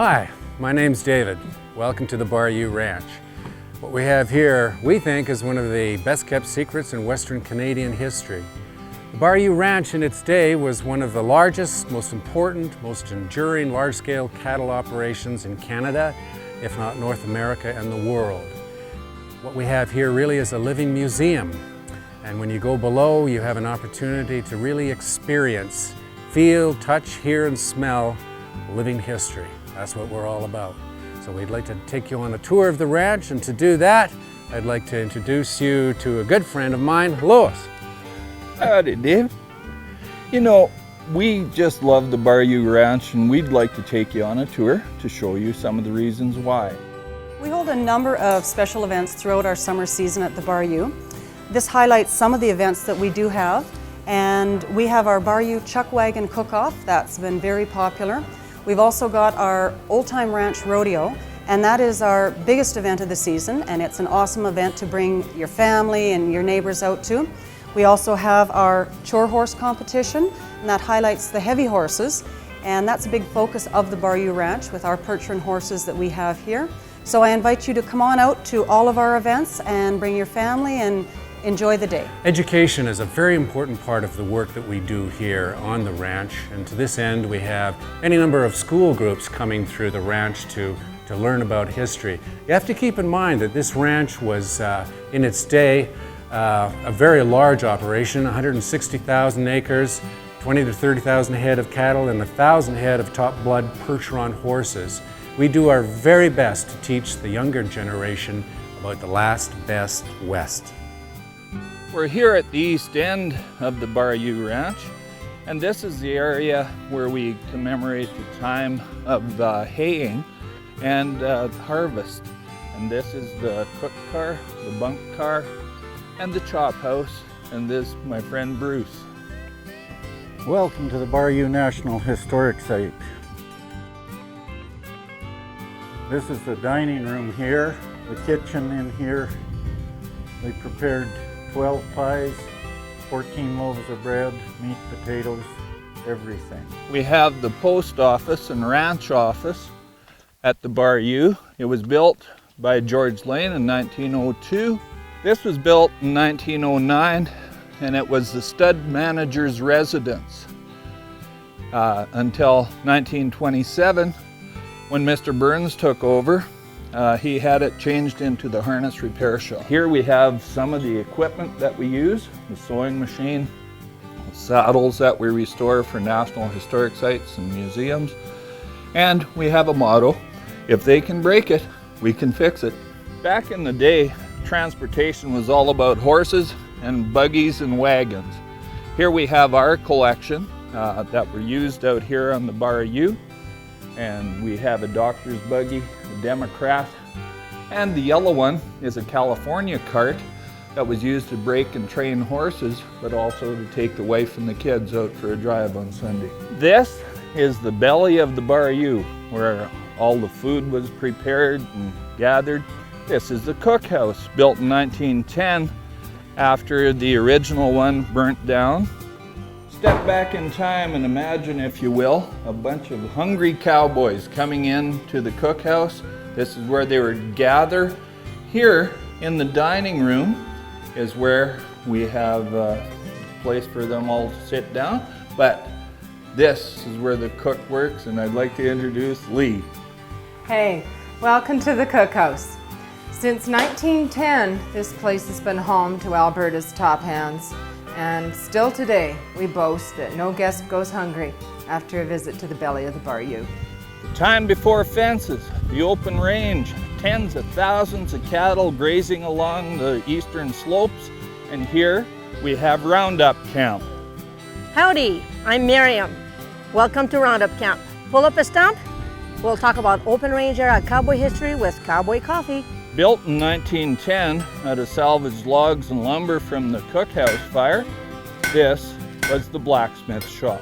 Hi, my name's David. Welcome to the Bayou Ranch. What we have here, we think, is one of the best kept secrets in Western Canadian history. The Bayou Ranch in its day was one of the largest, most important, most enduring large-scale cattle operations in Canada, if not North America and the world. What we have here really is a living museum. And when you go below, you have an opportunity to really experience, feel, touch, hear, and smell living history. That's what we're all about. So we'd like to take you on a tour of the ranch, and to do that, I'd like to introduce you to a good friend of mine, Lois. Howdy, Dave. You know, we just love the Bayou Ranch, and we'd like to take you on a tour to show you some of the reasons why. We hold a number of special events throughout our summer season at the Bayou. This highlights some of the events that we do have, and we have our Bayou Chuck Wagon Cook-Off. That's been very popular. We've also got our Old Time Ranch Rodeo, and that is our biggest event of the season, and it's an awesome event to bring your family and your neighbors out to. We also have our chore horse competition, and that highlights the heavy horses, and that's a big focus of the Bayou Ranch with our Percheron horses that we have here. So I invite you to come on out to all of our events and bring your family and enjoy the day. Education is a very important part of the work that we do here on the ranch, and to this end we have any number of school groups coming through the ranch to learn about history. You have to keep in mind that this ranch was, in its day, a very large operation, 160,000 acres, 20 to 30,000 head of cattle, and 1,000 head of top-blood Percheron horses. We do our very best to teach the younger generation about the last best West. We're here at the east end of the Bayou Ranch, and this is the area where we commemorate the time of haying and harvest. And this is the cook car, the bunk car, and the chop house, and this, my friend Bruce. Welcome to the Bayou National Historic Site. This is the dining room here, the kitchen in here. They prepared 12 pies, 14 loaves of bread, meat, potatoes, everything. We have the post office and ranch office at the Bayou. It was built by George Lane in 1902. This was built in 1909, and it was the stud manager's residence until 1927, when Mr. Burns took over. He had it changed into the harness repair shop. Here we have some of the equipment that we use, the sewing machine, the saddles that we restore for National Historic Sites and museums, and we have a motto: if they can break it, we can fix it. Back in the day, transportation was all about horses and buggies and wagons. Here we have our collection that were used out here on the Bayou, and we have a doctor's buggy, a Democrat, and the yellow one is a California cart that was used to break and train horses, but also to take the wife and the kids out for a drive on Sunday. This is the belly of the Bayou, where all the food was prepared and gathered. This is the cookhouse, built in 1910 after the original one burnt down. Step back in time and imagine, if you will, a bunch of hungry cowboys coming in to the cookhouse. This is where they would gather. Here in the dining room is where we have a place for them all to sit down. But this is where the cook works, and I'd like to introduce Lee. Hey, welcome to the cookhouse. Since 1910, this place has been home to Alberta's top hands. And still today, we boast that no guest goes hungry after a visit to the belly of the Bayou. The time before fences, the open range, tens of thousands of cattle grazing along the eastern slopes, and here we have Roundup Camp. Howdy, I'm Miriam. Welcome to Roundup Camp. Pull up a stump. We'll talk about open range era cowboy history with cowboy coffee. Built in 1910 out of salvaged logs and lumber from the cookhouse fire, this was the blacksmith shop.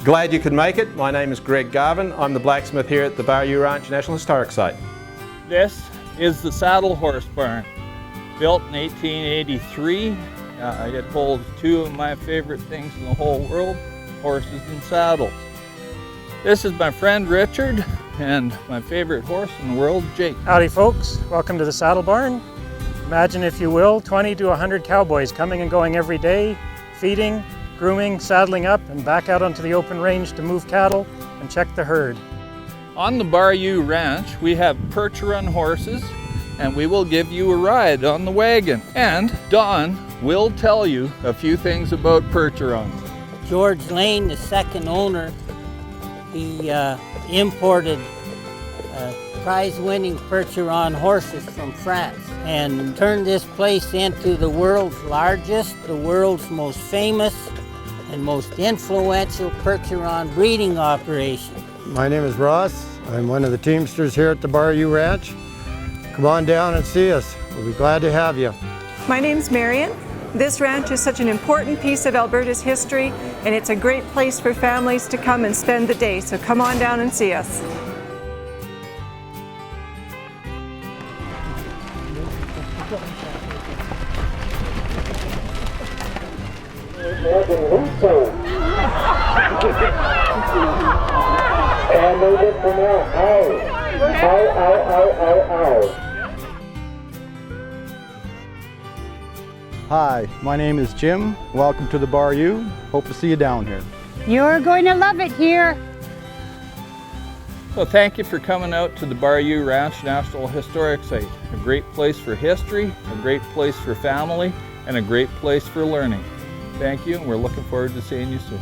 Glad you could make it. My name is Greg Garvin. I'm the blacksmith here at the Bayou Ranch National Historic Site. This is the saddle horse barn. Built in 1883 I get told two of my favorite things in the whole world, horses and saddles. This is my friend Richard and my favorite horse in the world, Jake. Howdy folks, welcome to the Saddle Barn. Imagine, if you will, 20 to 100 cowboys coming and going every day, feeding, grooming, saddling up, and back out onto the open range to move cattle and check the herd. On the Bayou Ranch, we have perch-run horses, and we will give you a ride on the wagon. And Don will tell you a few things about perch-runs. George Lane, the second owner, he imported prize-winning percheron horses from France and turned this place into the world's largest, the world's most famous, and most influential percheron breeding operation. My name is Ross. I'm one of the teamsters here at the Bayou Ranch. Come on down and see us. We'll be glad to have you. My name's Marion. This ranch is such an important piece of Alberta's history, and it's a great place for families to come and spend the day, so come on down and see us. And move it from there. Ow. Ow, ow, ow, ow, ow. Hi, my name is Jim. Welcome to the Bayou. Hope to see you down here. You're going to love it here. So thank you for coming out to the Bayou Ranch National Historic Site. A great place for history, a great place for family, and a great place for learning. Thank you, and we're looking forward to seeing you soon.